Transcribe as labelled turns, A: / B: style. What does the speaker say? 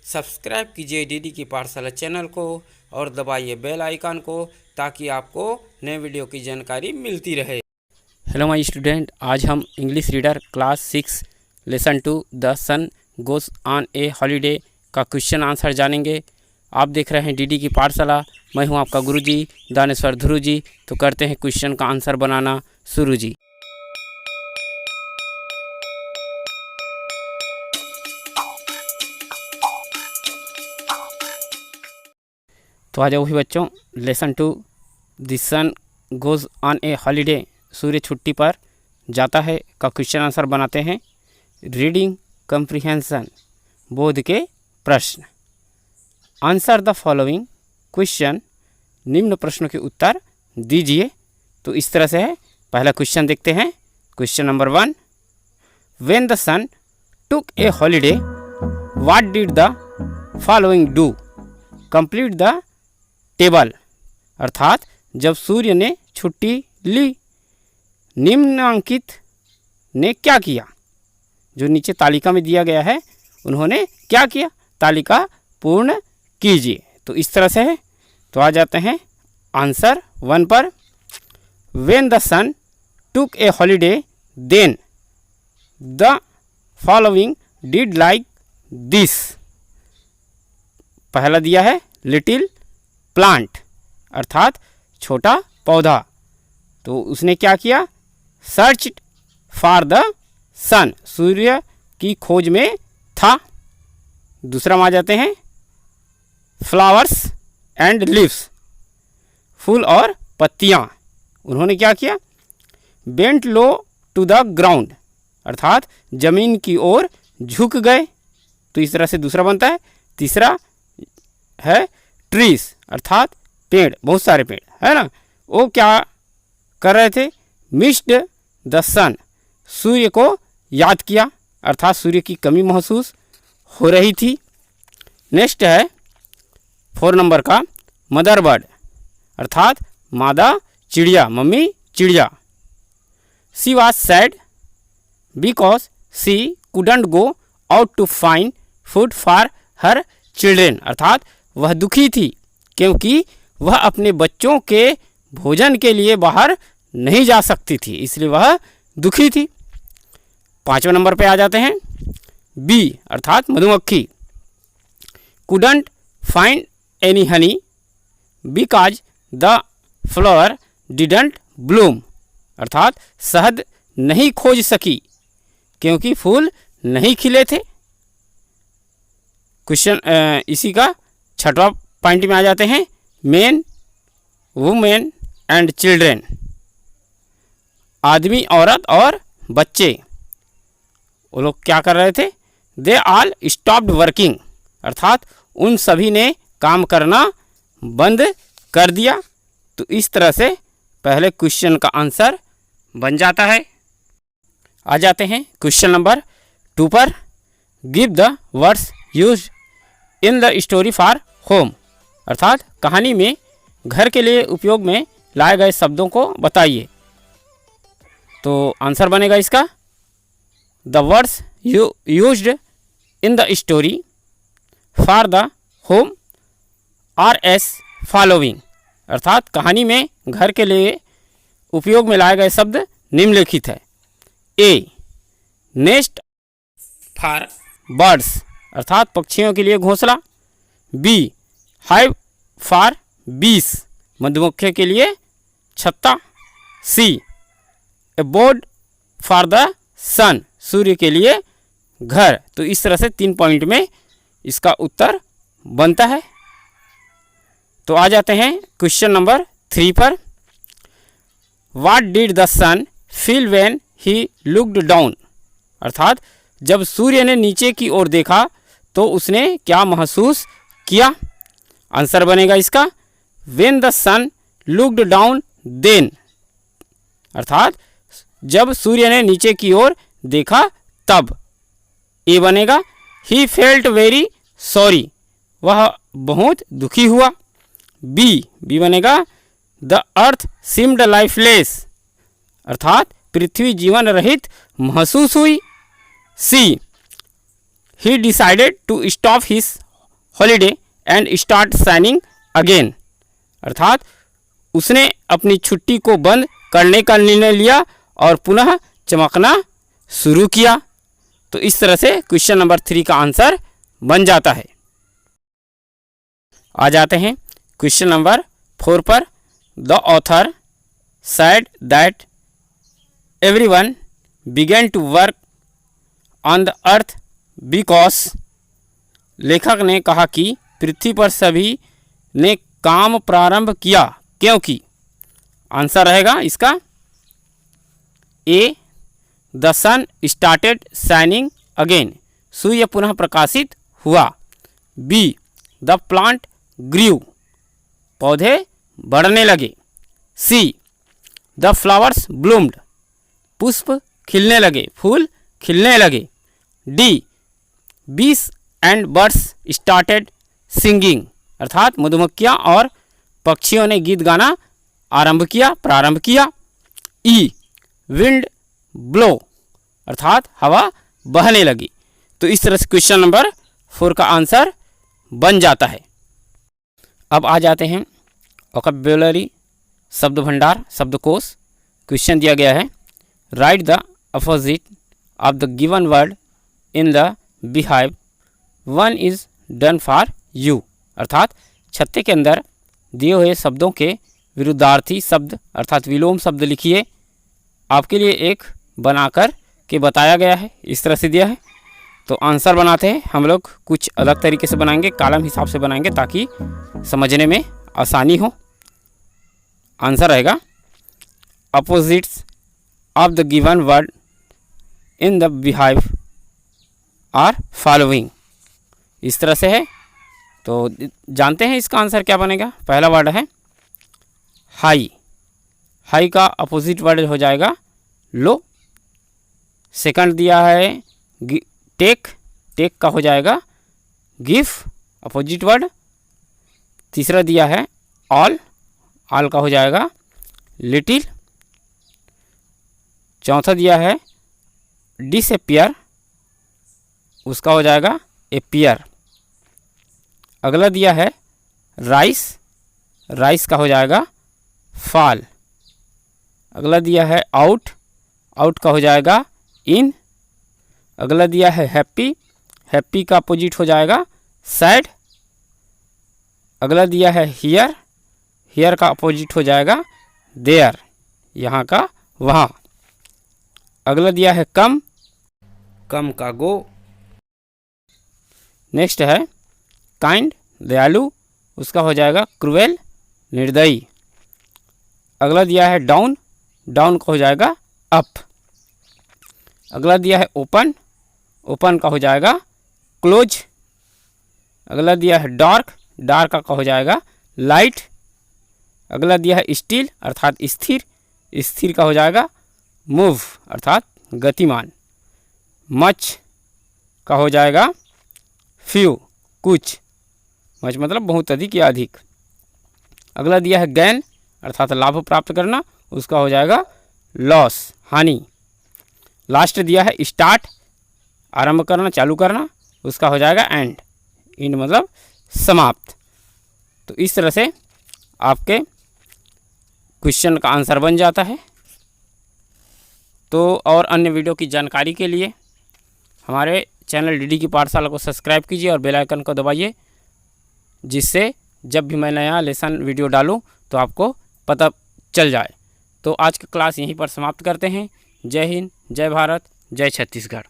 A: Subscribe कीजिए DD की पाठशाला चैनल को और दबाइए बेल आइकन को ताकि आपको नए वीडियो की जानकारी मिलती रहे। हेलो माय स्टूडेंट, आज हम English reader class 6 lesson 2 the sun goes on a holiday का क्वेश्चन आंसर जानेंगे। आप देख रहे हैं डीडी की पाठशाला। मैं हूं आपका गुरुजी दानेश्वर ध्रुव जी। तो करते हैं क्वेश्चन का आंसर बनाना शुरू जी। तो आ जाओ भी बच्चों, lesson 2 the sun goes on a holiday, सूर्य छुट्टी पर जाता है का क्वेश्चन आंसर बनाते हैं। रीडिंग कम्प्रीहेंशन, बोध के प्रश्न। आंसर द फॉलोइंग क्वेश्चन, निम्न प्रश्नों के उत्तर दीजिए। तो इस तरह से है। पहला क्वेश्चन देखते हैं। Question number 1, when the sun took a holiday what did the following do, complete the table. अर्थात जब सूर्य ने छुट्टी ली, निम्नांकित ने क्या किया। जो नीचे तालिका में दिया गया है, उन्होंने क्या किया, तालिका पूर्ण कीजिए। तो इस तरह से है। तो आ जाते हैं आंसर 1 पर। When the sun took a holiday then the following did like this. पहला दिया है लिटिल प्लांट, अर्थात छोटा पौधा। तो उसने क्या किया, सर्च फॉर द सन, सूर्य की खोज में था। दूसरा में आ जाते हैं फ्लावर्स एंड लीव्स, फूल और पत्तियां। उन्होंने क्या किया, bent low to the ground, अर्थात जमीन की ओर झुक गए। तो इस तरह से दूसरा बनता है। तीसरा है ट्रीज, अर्थात पेड़, बहुत सारे पेड़ है ना। वो क्या कर रहे थे, मिस्ड द सन, सूर्य को याद किया, अर्थात सूर्य की कमी महसूस हो रही थी। नेक्स्ट है 4 नंबर का, मदर बर्ड, अर्थात मादा चिड़िया, मम्मी चिड़िया। She was sad because she couldn't go out to find food for her children, अर्थात वह दुखी थी क्योंकि वह अपने बच्चों के भोजन के लिए बाहर नहीं जा सकती थी, इसलिए वह दुखी थी। 5वें नंबर पे आ जाते हैं। बी अर्थात मधुमक्खी, couldn't find any Honey because the flower didn't Bloom, अर्थात शहद नहीं खोज सकी क्योंकि फूल नहीं खिले थे। क्वेश्चन इसी का 6वां पॉइंट में आ जाते हैं। मेन वुमेन एंड चिल्ड्रेन, आदमी औरत और बच्चे, वो लोग क्या कर रहे थे, दे ऑल स्टॉप्ड वर्किंग, अर्थात उन सभी ने काम करना बंद कर दिया। तो इस तरह से पहले क्वेश्चन का आंसर बन जाता है। आ जाते हैं क्वेश्चन नंबर 2 पर। Give the words used in the story for home, अर्थात कहानी में घर के लिए उपयोग में लाए गए शब्दों को बताइए। तो आंसर बनेगा इसका, the words used in the story for the home R S following, अर्थात कहानी में घर के लिए उपयोग में लाए गए शब्द निम्नलिखित है। ए नेस्ट फॉर बर्ड्स, अर्थात पक्षियों के लिए घोंसला। बी हाइव फॉर बीस, मधुमक्खियों के लिए छत्ता। सी ए बोर्ड फॉर द सन, सूर्य के लिए घर। तो इस तरह से 3 पॉइंट में इसका उत्तर बनता है। तो आ जाते हैं क्वेश्चन नंबर 3 पर। What did the sun feel when he looked down, अर्थात जब सूर्य ने नीचे की ओर देखा तो उसने क्या महसूस किया। आंसर बनेगा इसका, when the sun looked down then, अर्थात जब सूर्य ने नीचे की ओर देखा तब। ए बनेगा, ही फेल्ट वेरी सॉरी, वह बहुत दुखी हुआ। बी बनेगा, द अर्थ सीम्ड लाइफलेस, अर्थात पृथ्वी जीवन रहित महसूस हुई। She he decided to stop his holiday and start shining again, अर्थात उसने अपनी छुट्टी को बंद करने का निर्णय लिया और पुनः चमकना शुरू किया। तो इस तरह से क्वेश्चन नंबर 3 का आंसर बन जाता है। आ जाते हैं क्वेश्चन नंबर 4 पर। The author said that everyone began to work on the earth because, लेखक ने कहा कि पृथ्वी पर सभी ने काम प्रारंभ किया क्योंकि। आंसर रहेगा इसका A, the sun started shining again, सूर्य पुनः प्रकाशित हुआ। बी, द प्लांट ग्रीव, पौधे बढ़ने लगे। सी, द फ्लावर्स ब्लूम्ड, पुष्प खिलने लगे, फूल खिलने लगे। डी, बीस एंड बर्ड्स स्टार्टेड सिंगिंग, अर्थात मधुमक्खियाँ और पक्षियों ने गीत गाना प्रारंभ किया। ई, विंड ब्लो, अर्थात हवा बहने लगी। तो इस तरह से क्वेश्चन नंबर 4 का आंसर बन जाता है। अब आ जाते हैं वोकैब्युलरी, शब्द भंडार, शब्दकोश। क्वेश्चन दिया गया है, right the opposite of the given word in the beehive, one is done for you, अर्थात छत्ते के अंदर दिए हुए शब्दों के विरुद्धार्थी शब्द अर्थात विलोम शब्द लिखिए। आपके लिए एक बनाकर के बताया गया है, इस तरह से दिया है। तो आंसर बनाते हैं हम लोग कुछ अलग तरीके से बनाएंगे, कॉलम हिसाब से बनाएंगे ताकि समझने में आसानी हो। आंसर रहेगा opposites of the given word in the beehive are following, इस तरह से है। तो जानते हैं इसका आंसर क्या बनेगा। पहला वर्ड है हाई, हाई का अपोजिट वर्ड हो जाएगा लो। सेकंड दिया है टेक, टेक का हो जाएगा गिव, अपोजिट वर्ड। तीसरा दिया है ऑल, ऑल का हो जाएगा लिटिल। चौथा दिया है डिसअपियर, उसका हो जाएगा एपियर। अगला दिया है राइस, राइस का हो जाएगा फॉल। अगला दिया है आउट, आउट का हो जाएगा इन। अगला दिया है हैप्पी, हैप्पी का अपोजिट हो जाएगा सैड। अगला दिया है हियर, हियर का अपोजिट हो जाएगा देयर, यहाँ का वहाँ। अगला दिया है कम, कम का गो। नेक्स्ट है काइंड, दयालु, उसका हो जाएगा क्रूएल, निर्दयी। अगला दिया है डाउन, डाउन का हो जाएगा अप। अगला दिया है ओपन, ओपन का हो जाएगा क्लोज। अगला दिया है डार्क, डार्क का हो जाएगा लाइट। अगला दिया है स्टिल अर्थात स्थिर, स्थिर का हो जाएगा मूव अर्थात गतिमान। मच का हो जाएगा फ्यू, कुछ। मच मतलब बहुत अधिक या अधिक। अगला दिया है गैन अर्थात लाभ प्राप्त करना, उसका हो जाएगा लॉस, हानि। लास्ट दिया है स्टार्ट, आरंभ करना, चालू करना, उसका हो जाएगा एंड, एंड मतलब समाप्त। तो इस तरह से आपके क्वेश्चन का आंसर बन जाता है। तो और अन्य वीडियो की जानकारी के लिए हमारे चैनल डीडी की पाठशाला को सब्सक्राइब कीजिए और बेल आइकन को दबाइए, जिससे जब भी मैं नया लेसन वीडियो डालूं तो आपको पता चल जाए। तो आज की क्लास यहीं पर समाप्त करते हैं। जय हिंद, जय भारत, जय छत्तीसगढ़।